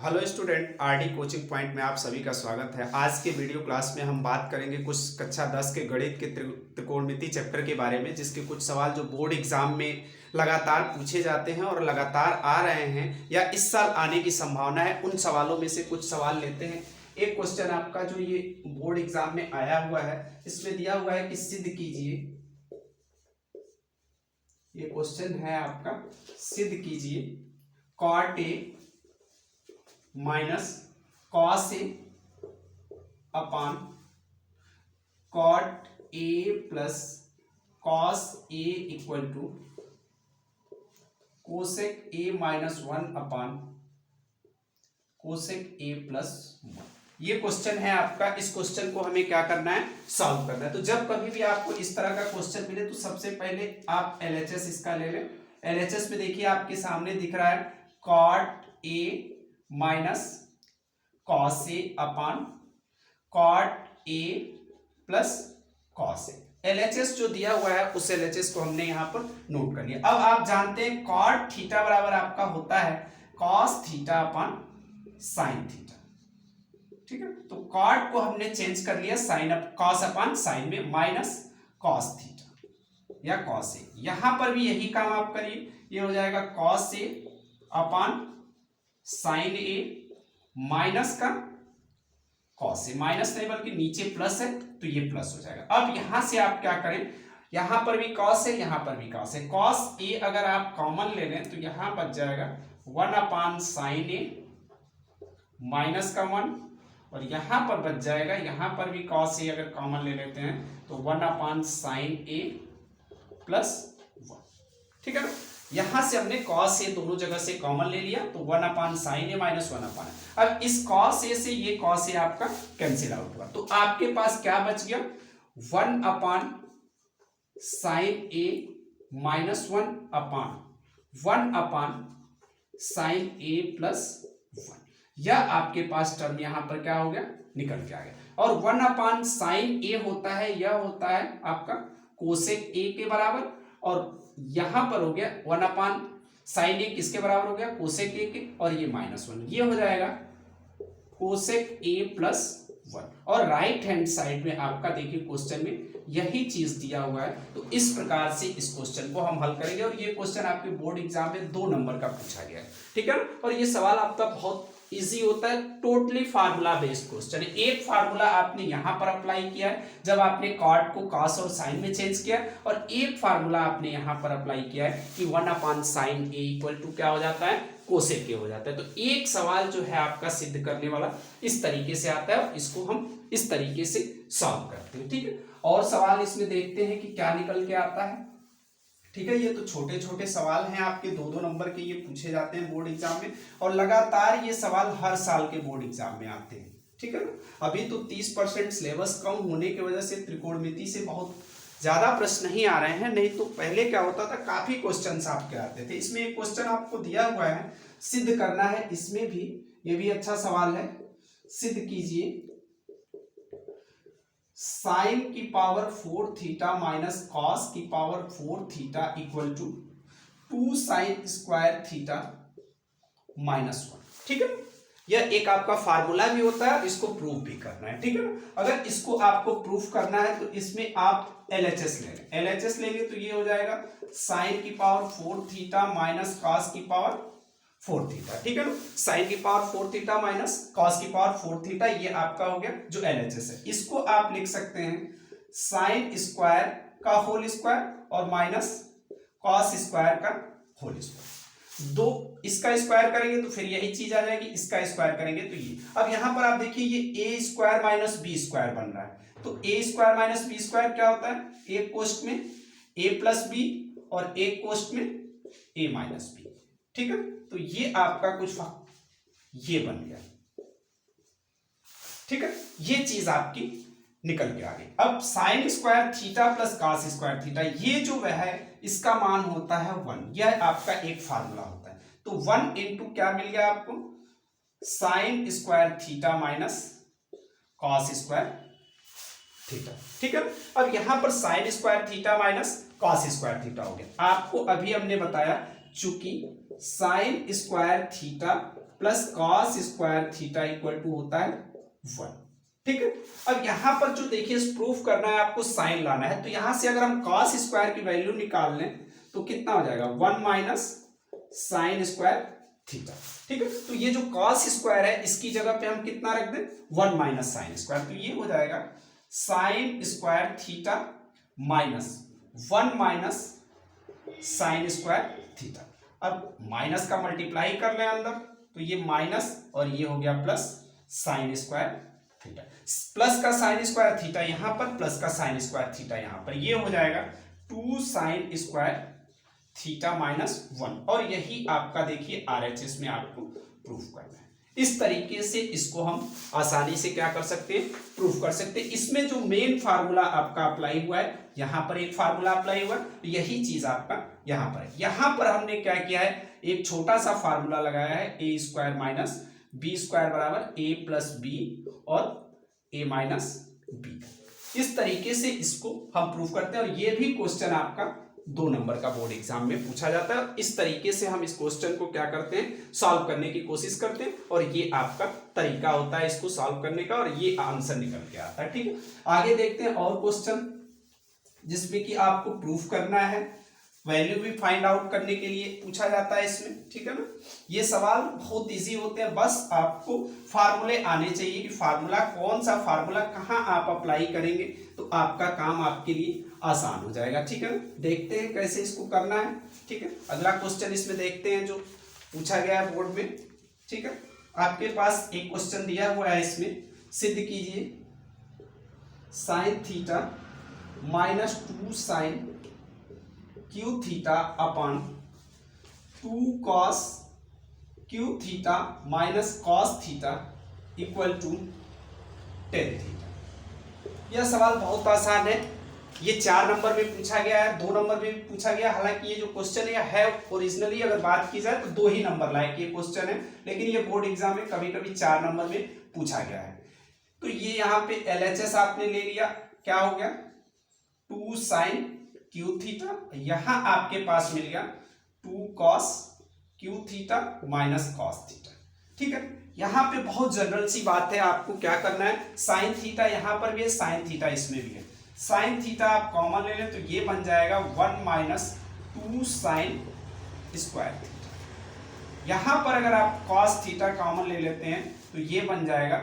Hello student, RD coaching point में आप सभी का स्वागत है। आज के वीडियो क्लास में हम बात करेंगे कुछ कक्षा 10 के गणित के त्रिकोणमिति चैप्टर के बारे में, जिसके कुछ सवाल जो बोर्ड एग्जाम में लगातार पूछे जाते हैं और लगातार आ रहे हैं या इस साल आने की संभावना है। उन सवालों में से कुछ सवाल लेते हैं। एक क्वेश्चन आपका जो ये बोर्ड एग्जाम में आया हुआ है, इसमें दिया हुआ है कि सिद्ध कीजिए, ये क्वेश्चन है आपका, सिद्ध कीजिए cot A minus cos A upon cot A plus cos A equal to cosec A minus 1 upon cosec A plus 1। ये क्वेश्चन है आपका। इस क्वेश्चन को हमें क्या करना है, सॉल्व करना है। तो जब कभी भी आपको इस तरह का क्वेश्चन मिले तो सबसे पहले आप एलएचएस इसका ले लें। एलएचएस में देखिए आपके सामने दिख रहा है cot A minus cos A upon cot A plus cos A. LHS जो दिया हुआ है उस एलएचएस को हमने यहां पर नोट कर लिया। अब आप जानते हैं कॉट थीटा बराबर आपका होता है cos theta upon sine theta, ठीक है। तो कॉट को हमने चेंज कर लिया sine up cos upon sine में, माइनस कॉस थीटा या कॉस ए। यहां पर भी यही काम आप करिए, ये हो जाएगा cos A upon sine A minus का कॉस ए, माइनस नहीं बल्कि नीचे प्लस है तो ये प्लस हो जाएगा। अब यहां से आप क्या करें, यहां पर भी कॉस है, यहां पर भी कॉस है। कॉस ए अगर आप कॉमन ले लें तो यहां बच जाएगा 1 अपान साइन ए माइनस का 1, और यहां पर बच जाएगा, यहां पर भी कॉस ए अगर कॉमन ले लेते हैं तो 1 अपान साइन ए प्लस 1, ठीक है ना। यहां से हमने कॉस ए दोनों जगह से कॉमन ले लिया तो 1 अपान साइन ए माइनस 1 अपान। अब इस कॉस ए से ये कॉस ए आपका कैंसिल आउट हुआ, तो आपके पास क्या बच गया, 1 अपान साइन ए माइनस 1 अपान 1 अपान साइन ए प्लस 1। यह आपके पास टर्म यहां पर क्या हो गया, निकल के आ गया। और 1 अपान साइन ए होता है, यह होता है आपका कोसेक ए के बराबर, और यहां पर हो गया 1 अपान साइन ए किसके बराबर हो गया, कोसेक ए के, और ये माइनस 1, ये हो जाएगा कोसेक ए प्लस 1। और राइट हैंड साइड में आपका देखिए क्वेश्चन में यही चीज दिया हुआ है। तो इस प्रकार से इस क्वेश्चन को हम हल करेंगे, और ये क्वेश्चन आपके बोर्ड एग्जाम में 2 नंबर का पूछा गया है, ठीक है ना। और ये सवाल आपका बहुत इजी होता है, टोटली फार्मूला बेस्ड क्वेश्चन है। एक फार्मूला आपने यहां पर अप्लाई किया है जब आपने कॉट को कॉस और साइन में चेंज किया, और एक फार्मूला आपने यहां पर अप्लाई किया है कि 1 upon sine A equal to क्या हो जाता है, कोसेक ए हो जाता है। तो एक सवाल जो है आपका सिद्ध करने वाला इस तरीके से आता है, और इसको हम इस तरीके से सॉल्व करते हैं, ठीक है। और सवाल इसमें देखते हैं कि क्या निकल के आता है, ठीक है। ये तो छोटे छोटे सवाल हैं आपके, 2-2 नंबर के ये पूछे जाते हैं बोर्ड एग्जाम में, और लगातार ये सवाल हर साल के बोर्ड एग्जाम में आते हैं, ठीक है ना। अभी तो 30% सिलेबस कम होने की वजह से त्रिकोणमिति से बहुत ज्यादा प्रश्न नहीं आ रहे हैं, नहीं तो पहले क्या होता था, काफी क्वेश्चंस आपके आते थे। इसमें एक क्वेश्चन आपको दिया हुआ है, सिद्ध करना है। इसमें भी ये भी अच्छा सवाल है, सिद्ध कीजिए साइन की पावर 4 थीटा माइनस कॉस की power 4 theta equal to 2 sine square theta minus 1, ठीक है। यह एक आपका फार्मूला भी होता है, इसको प्रूफ भी करना है, ठीक है ना। अगर इसको आपको प्रूफ करना है तो इसमें आप एलएचएस ले लें। एलएचएस लेंगे तो ये हो जाएगा साइन की पावर 4 थीटा माइनस कॉस की पावर 4 थीटा, ठीक है ना। साइन की पावर 4 थीटा माइनस कॉस की पावर 4 थीटा, ये आपका हो गया जो एलएचएस है। इसको आप लिख सकते हैं साइन स्क्वायर का होल स्क्वायर और माइनस कॉस स्क्वायर का होल स्क्वायर। दो इसका स्क्वायर करेंगे तो फिर यही चीज आ जाएगी, इसका स्क्वायर करेंगे तो ये। अब यहां पर आप देखिए ये ए स्क्वायर माइनस बी स्क्वायर बन रहा है, तो ए स्क्वायर माइनस बी स्क्वायर क्या होता है, एक कोष्ठ में ए प्लस बी और एक कोष्ठ में ए माइनस बी, ठीक है। तो ये आपका कुछ ये बन गया, ठीक है। ये चीज आपकी निकल के आ गई। अब sign square theta plus cos square theta, ये जो वह है इसका मान होता है 1, यह आपका एक फार्मूला होता है। तो 1 इंटू क्या मिल गया आपको, sine square theta minus cos square theta, ठीक है। अब यहां पर sine square theta minus cos square theta हो गया। आपको अभी हमने बताया चूंकि sine square theta plus cos square theta equal to होता है 1। ठीक है, अब यहां पर जो देखिए प्रूफ करना है आपको, साइन लाना है, तो यहां से अगर हम कॉस स्क्वायर की वैल्यू निकाल लें तो कितना हो जाएगा 1 माइनस साइन स्क्वायर थीटा। ठीक है, तो ये जो कॉस स्क्वायर है इसकी जगह पे हम कितना रख दें 1 माइनस साइन स्क्वायर, तो ये हो जाएगा sine square theta minus 1 minus sine square theta. अब माइनस का मल्टीप्लाई कर लें अंदर, तो ये माइनस और ये हो गया plus sine square theta. Plus का साइन स्क्वायर थीटा यहां पर, प्लस का साइन स्क्वायर थीटा यहां पर, ये हो जाएगा 2 साइन स्क्वायर थीटा माइनस 1, और यही आपका देखिए RHS में आपको प्रूफ करना है। इस तरीके से इसको हम आसानी से क्या कर सकते हैं, प्रूफ कर सकते हैं। इसमें जो मेन फार्मूला आपका अप्लाई हुआ है, यहां पर एक फार्मूला अप्लाई हुआ है, यही चीज आपका यहां पर है। यहां पर हमने क्या किया है, एक छोटा सा फार्मूला लगाया है, ए स्क्वायर माइनस बी स्क्वायर बराबर ए प्लस बी और ए माइनस बी। इस तरीके से इसको हम प्रूफ करते हैं, और ये भी क्वेश्चन आपका 2 नंबर का बोर्ड एग्जाम में पूछा जाता है। इस तरीके से हम इस क्वेश्चन को क्या करते हैं, सॉल्व करने की कोशिश करते हैं, और ये आपका तरीका होता है इसको सॉल्व करने का, और ये आंसर निकल के आता है। ठीक है, आगे देखते हैं और क्वेश्चन जिसमें कि आपको प्रूफ करना है, वैल्यू भी फाइंड आउट करने के लिए पूछा जाता है इसमें। ठीक है ना, ये सवाल बहुत इजी होते हैं, बस आपको फार्मूले आने चाहिए कि फार्मूला कौन सा फार्मूला कहाँ आप अप्लाई करेंगे तो आपका काम आपके लिए आसान हो जाएगा। ठीक है ना, देखते हैं कैसे इसको करना है। ठीक है, अगला क्वेश्चन इसमें देखते हैं जो पूछा गया है बोर्ड में। ठीक है, आपके पास एक क्वेश्चन दिया हुआ है, इसमें सिद्ध कीजिए sine theta minus 2 sine cube theta upon 2 cos cube theta minus cos theta equal to tan theta. यह सवाल बहुत आसान है, ये 4 नंबर में पूछा गया है, 2 नंबर में भी पूछा गया। हालांकि ये जो क्वेश्चन है ओरिजिनली अगर बात की जाए तो 2 ही नंबर लायक ये क्वेश्चन है, लेकिन ये बोर्ड एग्जाम में कभी कभी 4 नंबर में पूछा गया है। तो ये यहाँ पे LHS आपने ले लिया, क्या हो गया 2 साइन क्यू थीटा, यहां आपके पास मिल गया 2 cos cube theta minus cos theta. ठीक है, यहां पे बहुत जनरल सी बात है, आपको क्या करना है, साइन थीटा यहां पर भी है, साइन थीटा इसमें भी है, साइन थीटा आप कॉमन ले लें तो ये बन जाएगा 1 माइनस 2 साइन स्क्वायर थीटा। यहां पर अगर आप कॉस थीटा कॉमन ले लेते हैं तो ये बन जाएगा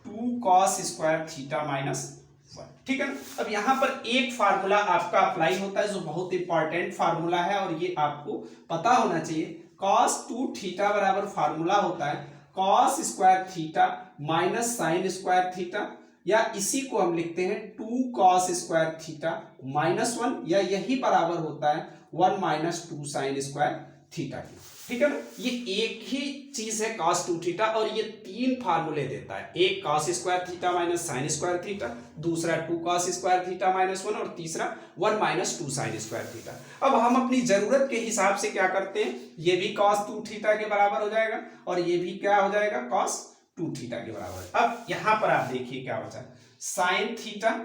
2 कॉस स्क्वायर थीटा माइनस 1। ठीक है ना, अब यहां पर एक फार्मूला आपका अप्लाई होता है जो बहुत इंपॉर्टेंट फार्मूला है, और ये आपको पता होना चाहिए। कॉस 2 थीटा बराबर फार्मूला होता है cos square theta minus sine square theta, या इसी को हम लिखते हैं 2 कॉस स्क्वायर थीटा माइनस 1, या यही बराबर होता है 1 माइनस 2 साइन स्क्वायर थीटा की। ठीक है ना, ये एक ही चीज है कॉस 2 थीटा, और ये 3 फार्मूले देता है, एक cos square theta minus sine square theta, दूसरा 2 कॉस स्क्वायर थीटा माइनस 1, और तीसरा 1 माइनस 2 साइन स्क्वायर थीटा। अब हम अपनी जरूरत के हिसाब से क्या करते हैं, ये भी कॉस 2 थीटा के बराबर हो जाएगा, और ये भी क्या हो जाएगा कॉस 2 थीटा के बराबर। अब यहां पर आप देखिए क्या बचा, साइन थीटा,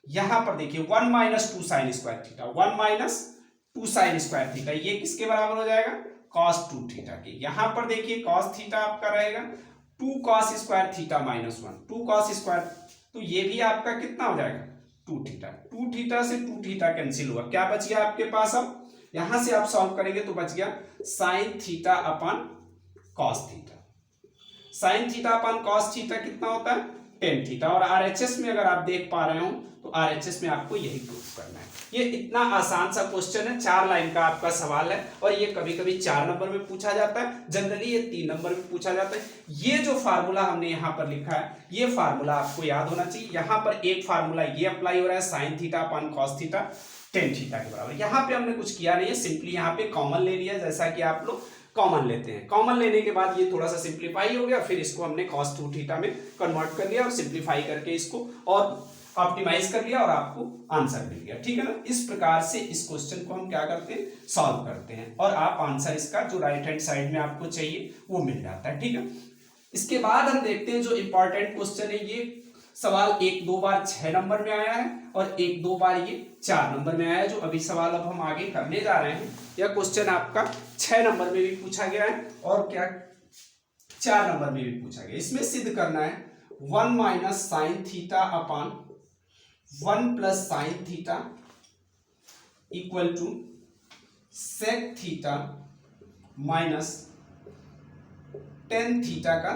यहां पर देखिए 1 minus 2 sine square theta, 1 minus 2 sine square theta, ये किसके बराबर हो जाएगा cos 2 थीटा के। यहां पर देखिए cos थीटा आपका रहेगा 2 cos square theta minus 1, 2 cos square, तो ये भी आपका कितना हो जाएगा 2 थीटा। 2 थीटा से 2 थीटा कैंसिल हुआ, क्या बच गया आपके पास, अब यहां से आप सॉल्व करेंगे तो बच गया sine theta upon cos theta. Sine theta upon cos theta कितना होता है 10 थीटा, और RHS में अगर आप देख पा रहे हो तो RHS में आपको यही प्रूफ करना है। ये इतना आसान सा क्वेश्चन है, 4 लाइन का आपका सवाल है, और ये कभी कभी 4 नंबर में पूछा जाता है, जनरली ये 3 नंबर में पूछा जाता है। ये जो फार्मूला हमने यहाँ पर लिखा है, ये फार्मूला आपको याद होना चाहिए। यहाँ पर एक फार्मूला ये अप्लाई हो रहा है sine theta upon cos theta 10 theta के बराबर। यहाँ पे हमने कुछ किया नहीं है, सिंपली यहाँ पे कॉमन ले लिया, जैसा कि आप लोग कॉमन लेते हैं। कॉमन लेने के बाद ये थोड़ा सा सिंप्लीफाई हो गया, फिर इसको हमने cos 2 थीटा में कन्वर्ट कर लिया और सिंप्लीफाई करके इसको और ऑप्टिमाइज कर लिया और आपको आंसर मिल गया। ठीक है ना, इस प्रकार से इस क्वेश्चन को हम क्या करते हैं, सॉल्व करते हैं, और आप आंसर इसका जो राइट हैंड साइड में आपको चाहिए वो मिल जाता है। ठीक है, इसके बाद हम देखते हैं जो इंपॉर्टेंट क्वेश्चन है, ये सवाल 1-2 बार 6 नंबर में आया है और 1-2 बार ये 4 नंबर में आया है। जो अभी सवाल अब हम आगे करने जा रहे हैं, यह क्वेश्चन आपका 6 नंबर में भी पूछा गया है, और क्या 4 नंबर में भी पूछा गया। इसमें सिद्ध करना है 1 minus sine theta upon 1 plus sine theta equal to sec theta minus tan theta का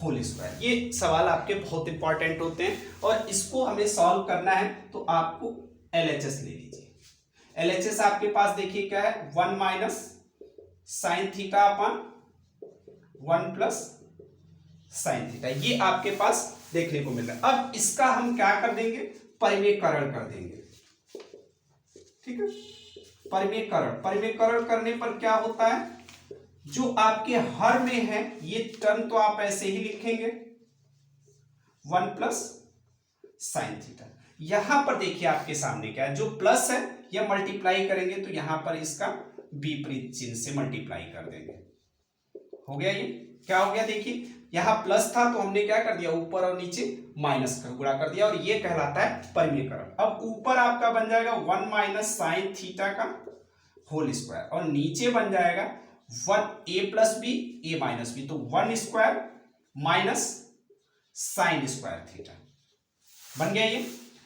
होल स्क्वायर। ये सवाल आपके बहुत इंपॉर्टेंट होते हैं और इसको हमें सॉल्व करना है तो आपको LHS ले लीजिए। LHS आपके पास देखिए क्या है 1 minus sine theta upon 1 plus sine theta, ये आपके पास देखने को मिल रहा है। अब इसका हम क्या कर देंगे, परिमेयकरण कर देंगे। ठीक है, परिमेयकरण करने पर क्या होता है, जो आपके हर में है ये टर्म तो आप ऐसे ही लिखेंगे 1 प्लस साइन थीटा। यहां पर देखिए आपके सामने क्या है, जो प्लस है यह मल्टीप्लाई करेंगे तो यहां पर इसका विपरीत चिन्ह से मल्टीप्लाई कर देंगे। हो गया, ये क्या हो गया, देखिए यहां प्लस था तो हमने क्या कर दिया, ऊपर और नीचे माइनस का गुणा कर दिया और ये कहलाता है परिमेयकरण। अब ऊपर आपका बन जाएगा 1 माइनस साइन थीटा का होल स्क्वायर और नीचे बन जाएगा 1 a plus B a minus B, तो 1 square minus sine square theta बन गया ये।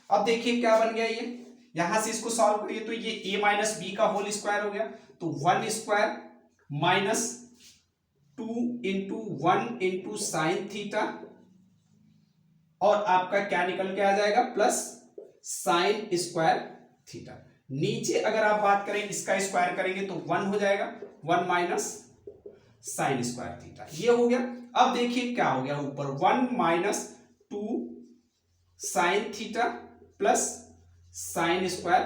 अब देखिए क्या बन गया, ये यहां से इसको सॉल्व करिए तो ये a माइनस बी का होल स्क्वायर हो गया, तो 1 square minus 2 into 1 into sine theta और आपका क्या निकल के आ जाएगा, प्लस साइन स्क्वायर थीटा। नीचे अगर आप बात करें इसका स्क्वायर करेंगे तो 1 हो जाएगा, 1 माइनस साइन स्क्वायर थीटा, ये हो गया। अब देखिए क्या हो गया, ऊपर 1 minus 2 sine theta plus sine square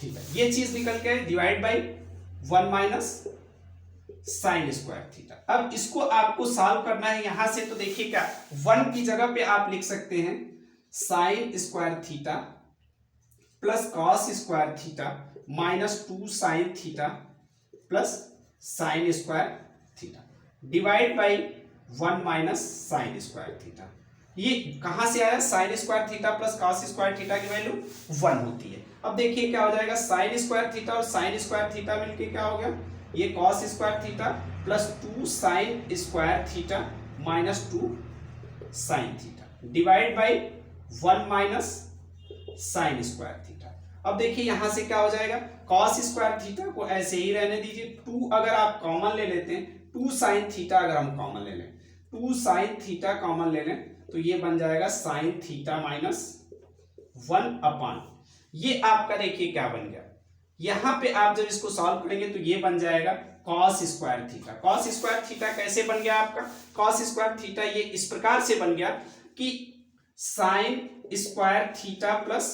theta, ये चीज निकल के divide by 1 minus sine square theta. अब इसको आपको सॉल्व करना है यहां से, तो देखिए क्या 1 की जगह पे आप लिख सकते हैं sine square theta plus cos square theta minus 2 sine theta plus sine square theta divide by 1 minus sine square theta. ये कहां से आया, sine square theta plus cos square theta की वैल्यू 1 होती है। अब देखिए क्या हो जाएगा, साइन स्क्वायर थीटा और साइन स्क्वायर थीटा मिलके क्या हो गया, ये cos square theta plus 2 sine square theta minus 2 sine theta divide by 1 minus sine square theta. अब देखिए यहां से क्या हो जाएगा, कॉस स्क्वायर थीटा को ऐसे ही रहने दीजिए, 2 अगर आप कॉमन ले लेते हैं, 2 साइन थीटा अगर हम कॉमन ले लें, 2 साइन थीटा कॉमन ले लें तो ये बन जाएगा साइन थीटा माइनस 1 अपान, ये आपका देखिए क्या बन गया, यहां पे आप जब इसको सॉल्व करेंगे तो ये बन जाएगा cos square theta. Cos square theta कैसे बन गया आपका, कॉस स्क्वायर थीटा ये इस प्रकार से बन गया कि sign square theta plus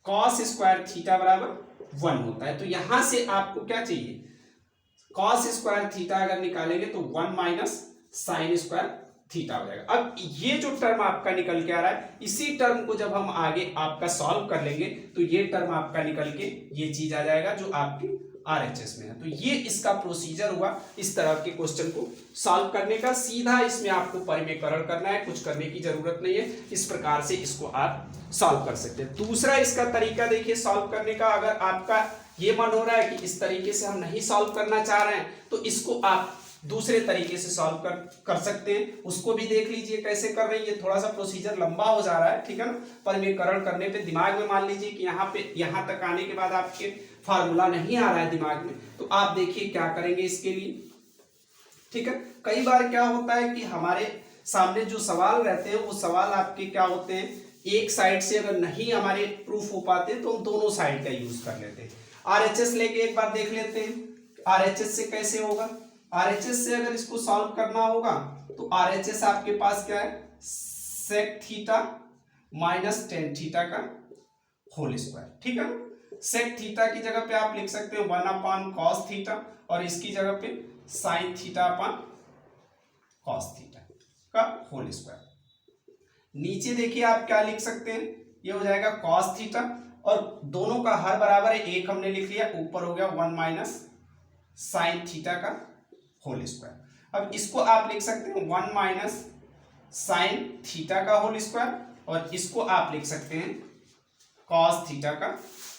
cos square theta बराबर 1 होता है। तो यहां से आपको क्या चाहिए, कॉस स्क्वायर थीटा अगर निकालेंगे तो 1 माइनस साइन स्क्वायर थीटा हो जाएगा। अब ये जो टर्म आपका निकल के आ रहा है, इसी टर्म को जब हम आगे आपका सॉल्व कर लेंगे तो ये टर्म आपका निकल के ये चीज आ जाएगा जो आपकी RHS में है। तो ये इसका प्रोसीजर हुआ इस तरह के क्वेश्चन को सॉल्व करने का। सीधा इसमें आपको परिमेयकरण करना है, कुछ करने की जरूरत नहीं है, इस प्रकार से इसको आप सॉल्व कर सकते हैं। दूसरा इसका तरीका देखिए सॉल्व करने का, अगर आपका ये मन हो रहा है कि इस तरीके से हम नहीं सॉल्व करना चाह रहे हैं तो इसको आप दूसरे तरीके से सॉल्व कर सकते हैं, उसको भी देख लीजिए कैसे कर रहे हैं। ये थोड़ा सा प्रोसीजर लंबा हो जा रहा है, ठीक है ना। परिमेयकरण करने पे दिमाग में मान लीजिए कि यहाँ तक आने के बाद आपके फार्मूला नहीं आ रहा है दिमाग में, तो आप देखिए क्या करेंगे इसके लिए, ठीक है। कई बार क्या होता है कि हमारे सामने जो सवाल रहते हैं वो सवाल आपके क्या होते हैं, एक साइड से अगर नहीं हमारे प्रूफ हो पाते तो हम दोनों साइड का यूज कर लेते हैं। RHS लेके एक बार देख लेते हैं RHS से कैसे होगा। RHS से अगर इसको सॉल्व करना होगा तो RHS आपके पास क्या है, sec theta minus tan theta का होल स्क्वायर, ठीक है। सेक थीटा की जगह पे आप लिख सकते हैं 1 अपान कॉस थीटा और इसकी जगह पे साइन थीटा अपान कॉस थीटा का होल स्क्वायर। नीचे देखिए आप क्या लिख सकते हैं, ये हो जाएगा कॉस थीटा और दोनों का हर बराबर है, एक हमने लिख लिया, ऊपर हो गया 1 माइनस साइन थीटा का होल स्क्वायर। अब इसको आप लिख सकते हैं 1 माइनस साइन थीटा का होल स्क्वायर और इसको आप लिख सकते हैं कॉस थीटा का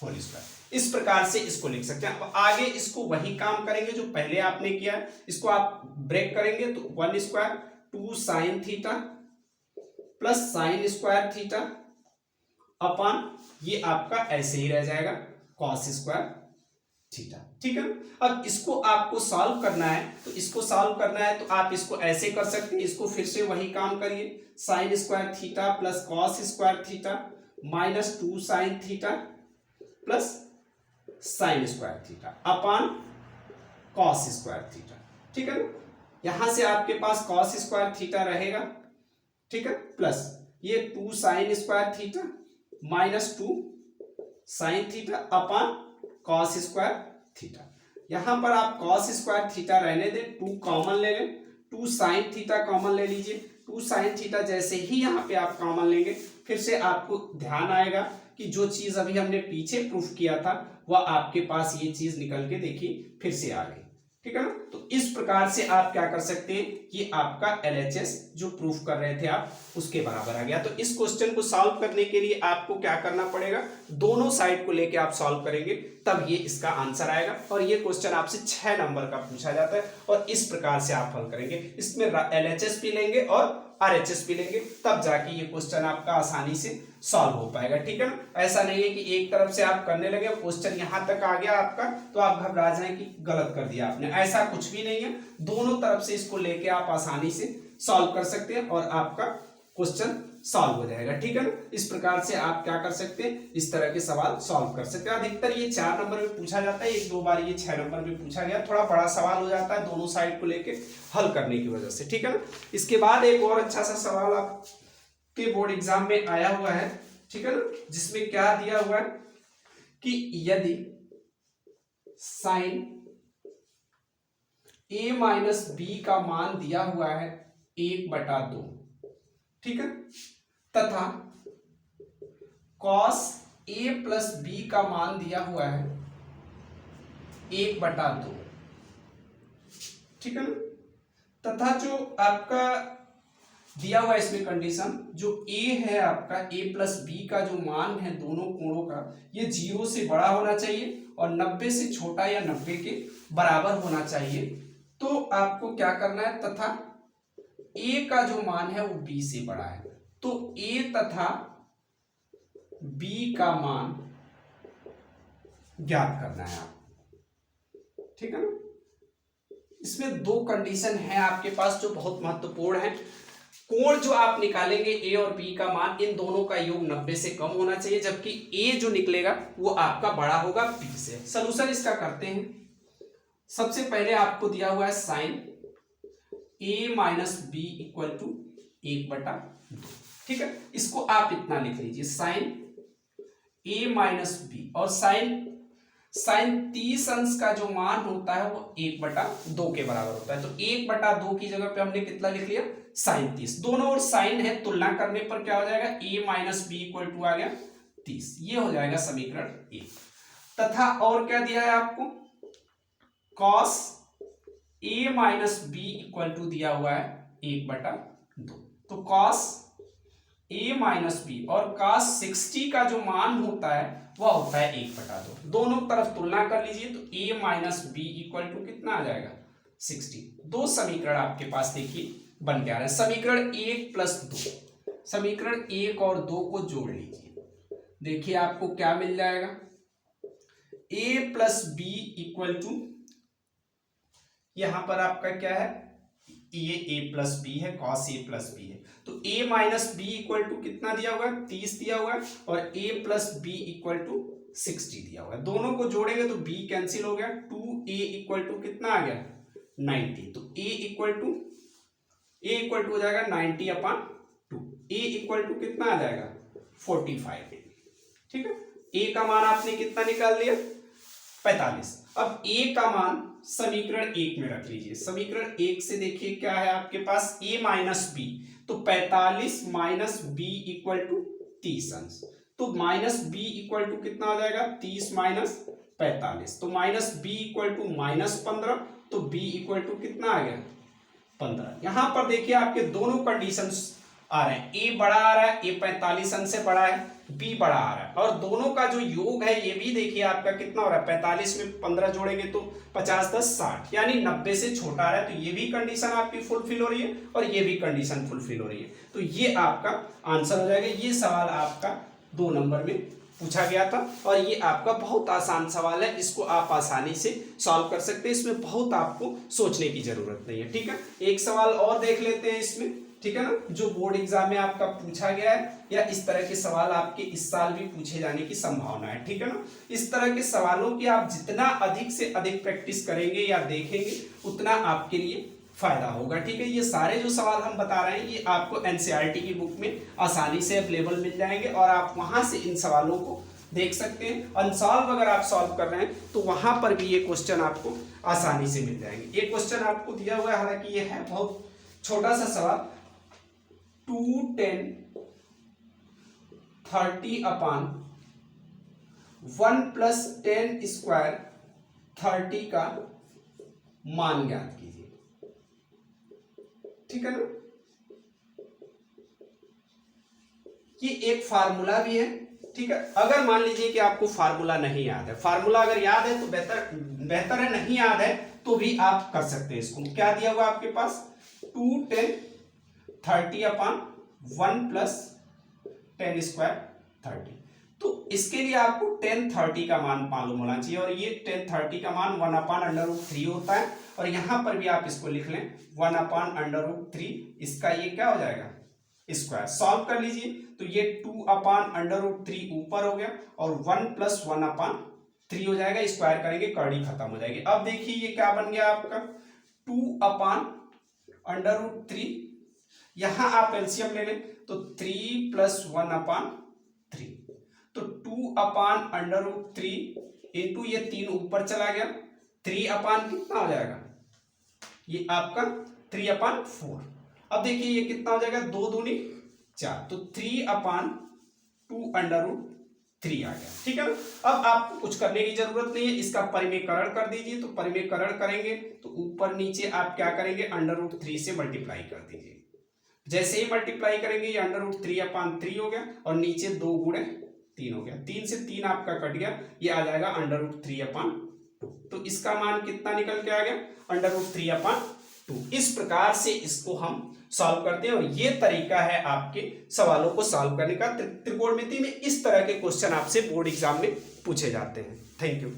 होल स्क्वायर। इस प्रकार से इसको लिख सकते हैं। अब आगे इसको वही काम करेंगे जो पहले आपने किया है, इसको आप ब्रेक करेंगे तो 1 square 2 sine theta plus sine square theta upon ये आपका ऐसे ही रह जाएगा कॉस स्क्वायर थीटा। ठीक है, अब इसको आपको सॉल्व करना है, तो इसको सॉल्व करना है तो आप इसको ऐसे कर सकते हैं, इसको फिर से वही काम करिए, sign square theta plus cos square theta minus 2 sine theta plus sine square theta upon cos square theta. ठीक है ना, यहां से आपके पास कॉस स्क्वायर थीटा रहेगा, ठीक है, प्लस ये 2 sine square theta minus 2 sine theta upon cos square theta. यहां पर आप कॉस स्क्वायर थीटा रहने दें, 2 कॉमन ले लें, 2 साइन थीटा कॉमन ले लीजिए, 2 साइन थीटा जैसे ही यहां पे आप कॉमन लेंगे फिर से आपको ध्यान आएगा कि जो चीज अभी हमने पीछे प्रूफ किया था वह आपके पास ये चीज निकल के देखिए फिर से आ गई। ठीक है ना, तो इस प्रकार से आप क्या कर सकते हैं, ये आपका LHS जो प्रूफ कर रहे थे आप उसके बराबर आ गया। तो इस क्वेश्चन को सॉल्व करने के लिए आपको क्या करना पड़ेगा, दोनों साइड को लेके आप सॉल्व करेंगे तब ये इसका आंसर आएगा। और ये क्वेश्चन आपसे 6 नंबर का पूछा जाता है और इस प्रकार से आप हल करेंगे, इसमें LHS भी लेंगे और RHS भी लेंगे, तब जाके ये क्वेश्चन आपका आसानी से सॉल्व हो पाएगा। ठीक है ना, ऐसा नहीं है कि एक तरफ से आप करने लगे क्वेश्चन यहां तक आ गया आपका तो आप घबरा जाएं कि गलत कर दिया आपने, ऐसा कुछ भी नहीं है। दोनों तरफ से इसको लेके आप आसानी से सॉल्व कर सकते हैं और आपका क्वेश्चन सॉल्व हो जाएगा। ठीक है ना, इस प्रकार से आप क्या कर सकते हैं, इस तरह के सवाल सॉल्व कर सकते हैं। अधिकतर ये 4 नंबर में पूछा जाता है, 1-2 बार ये 6 नंबर में पूछा गया, थोड़ा बड़ा सवाल हो जाता है दोनों साइड को लेके हल करने की वजह से। ठीक है ना, इसके बाद एक और अच्छा सा सवाल आपके बोर्ड एग्जाम में आया हुआ है, ठीक है ना, जिसमें क्या दिया हुआ है कि यदि साइन a माइनस बी का मान दिया हुआ है 1/2, ठीक है, तथा cos a प्लस बी का मान दिया हुआ है 1/2, ठीक है ना, तथा जो आपका दिया हुआ इसमें कंडीशन जो a है आपका a प्लस बी का जो मान है दोनों कोणों का ये 0 से बड़ा होना चाहिए और 90 से छोटा या 90 के बराबर होना चाहिए। तो आपको क्या करना है, तथा a का जो मान है वो b से बड़ा है, तो a तथा b का मान ज्ञात करना है आपको। ठीक है ना, इसमें 2 कंडीशन है आपके पास जो बहुत महत्वपूर्ण है। कोण जो आप निकालेंगे a और b का मान, इन दोनों का योग 90 से कम होना चाहिए, जबकि a जो निकलेगा वो आपका बड़ा होगा b से। सलूशन इसका करते हैं। सबसे पहले आपको दिया हुआ है sine a minus B equal to 1/2, ठीक है, इसको आप इतना लिख लीजिए साइन a माइनस बी, और साइन 30 अंश का जो मान होता है वो 1/2 के बराबर होता है। तो 1/2 की जगह पे हमने कितना लिख लिया, साइन 30। दोनों ओर साइन है, तुलना करने पर क्या हो जाएगा, a minus B equal to आ गया 30, ये हो जाएगा समीकरण 1। तथा और क्या दिया है आपको, cos a minus B equal to दिया हुआ है 1/2। तो cos a माइनस बी और cos 60 का जो मान होता है वह होता है 1/2। दोनों तरफ तुलना कर लीजिए तो a minus B equal to कितना आ जाएगा 60। 2 समीकरण आपके पास देखिए बन के आ रहे हैं। समीकरण 1 प्लस 2, समीकरण 1 और 2 को जोड़ लीजिए, देखिए आपको क्या मिल जाएगा, a plus B equal to, यहां पर आपका क्या है, ये a प्लस बी है, cos a प्लस बी है, तो a minus B equal to कितना दिया हुआ है 30 दिया हुआ है, और a plus B equal to 60 दिया हुआ है। दोनों को जोड़ेंगे तो b कैंसिल हो गया, 2a इक्वल टू कितना आ गया 90। तो a इक्वल टू हो जाएगा 90/2, a इक्वल टू कितना आ जाएगा 45। ठीक है, a का मान आपने कितना निकाल लिया 45। अब a का मान समीकरण 1 में रख लीजिए। समीकरण 1 से देखिए क्या है आपके पास, a माइनस बी, तो 45 माइनस बी इक्वल टू 30 अंश, तो माइनस बी इक्वल टू कितना आ जाएगा 30 माइनस 45, तो माइनस बी इक्वल टू -15, तो b इक्वल टू कितना आ गया 15। यहां पर देखिए आपके दोनों कंडीशंस आ रहे हैं, ए बड़ा आ रहा है, ए 45 अंक से बड़ा है, बी बड़ा आ रहा है, और दोनों का जो योग है ये भी देखिए आपका कितना हो रहा है, 45 में 15 जोड़ेंगे तो 50 10 60, यानी 90 से छोटा आ रहा है। तो ये भी कंडीशन आपकी फुलफिल हो रही है और ये भी कंडीशन फुलफिल हो रही है। तो ये आपका आंसर हो जाएगा। ये सवाल आपका 2 नंबर में पूछा गया था और ये आपका बहुत आसान सवाल है, इसको आप आसानी से सॉल्व कर सकते हैं, इसमें बहुत आपको सोचने की जरूरत नहीं है। ठीक है, एक सवाल और देख लेते हैं इसमें, ठीक है ना, जो बोर्ड एग्जाम में आपका पूछा गया है, या इस तरह के सवाल आपके इस साल भी पूछे जाने की संभावना है। ठीक है ना, इस तरह के सवालों की आप जितना अधिक से अधिक प्रैक्टिस करेंगे या देखेंगे उतना आपके लिए फायदा होगा। ठीक है, ये सारे जो सवाल हम बता रहे हैं ये आपको एनसीईआरटी की बुक में आसानी से अवेलेबल मिल जाएंगे और आप वहां से इन सवालों को देख सकते हैं। अनसॉल्व अगर आप सॉल्व कर रहे हैं तो वहां पर भी ये क्वेश्चन आपको आसानी से मिल जाएंगे। ये क्वेश्चन आपको दिया हुआ है, हालांकि ये है बहुत छोटा सा सवाल, 2 10 30 अपान 1 + 10 स्क्वायर 30 का मान ज्ञात कीजिए। ठीक है ना, ये एक फार्मूला भी है। ठीक है, अगर मान लीजिए कि आपको फार्मूला नहीं याद है, फार्मूला अगर याद है तो बेहतर है, नहीं याद है तो भी आप कर सकते हैं। इसको क्या दिया हुआ आपके पास, 2 10 30 अपान 1 + 10 स्क्वायर 30। तो इसके लिए आपको 10 30 का मान मालूम होना चाहिए और ये 10 30 का मान 1/√3 होता है। और यहां पर भी आप इसको लिख लें 1/√3, इसका ये क्या हो जाएगा, स्क्वायर। सॉल्व कर लीजिए तो ये 2/√3 ऊपर हो गया और 1 + 1/3 हो जाएगा, स्क्वायर करेंगे कड़ी खत्म हो जाएगी। अब देखिए ये क्या बन गया आपका, 2/√3, यहां आप एलसीएम ले लें तो 3 + 1/3, तो 2/√3 इंटू ये 3 ऊपर चला गया, 3 कितना हो जाएगा, ये आपका 3/4। अब देखिए ये कितना हो जाएगा, 2 दूनी 4, तो 3/2√3 आ गया। ठीक है ना, अब आपको कुछ करने की जरूरत नहीं है, इसका परिमेयकरण कर दीजिए। तो परिमेयकरण करेंगे तो ऊपर नीचे आप क्या करेंगे, √3 से मल्टीप्लाई कर दीजिए। जैसे ही मल्टीप्लाई करेंगे ये √3/3 हो गया और नीचे 2 × 3 हो गया, 3 से 3 आपका कट गया, ये आ जाएगा √3/2। तो इसका मान कितना निकल के आ गया, √3/2। इस प्रकार से इसको हम सॉल्व करते हैं और ये तरीका है आपके सवालों को सॉल्व करने का। त्रिकोणमिति में इस तरह के क्वेश्चन आपसे बोर्ड एग्जाम में पूछे जाते हैं। Thank you.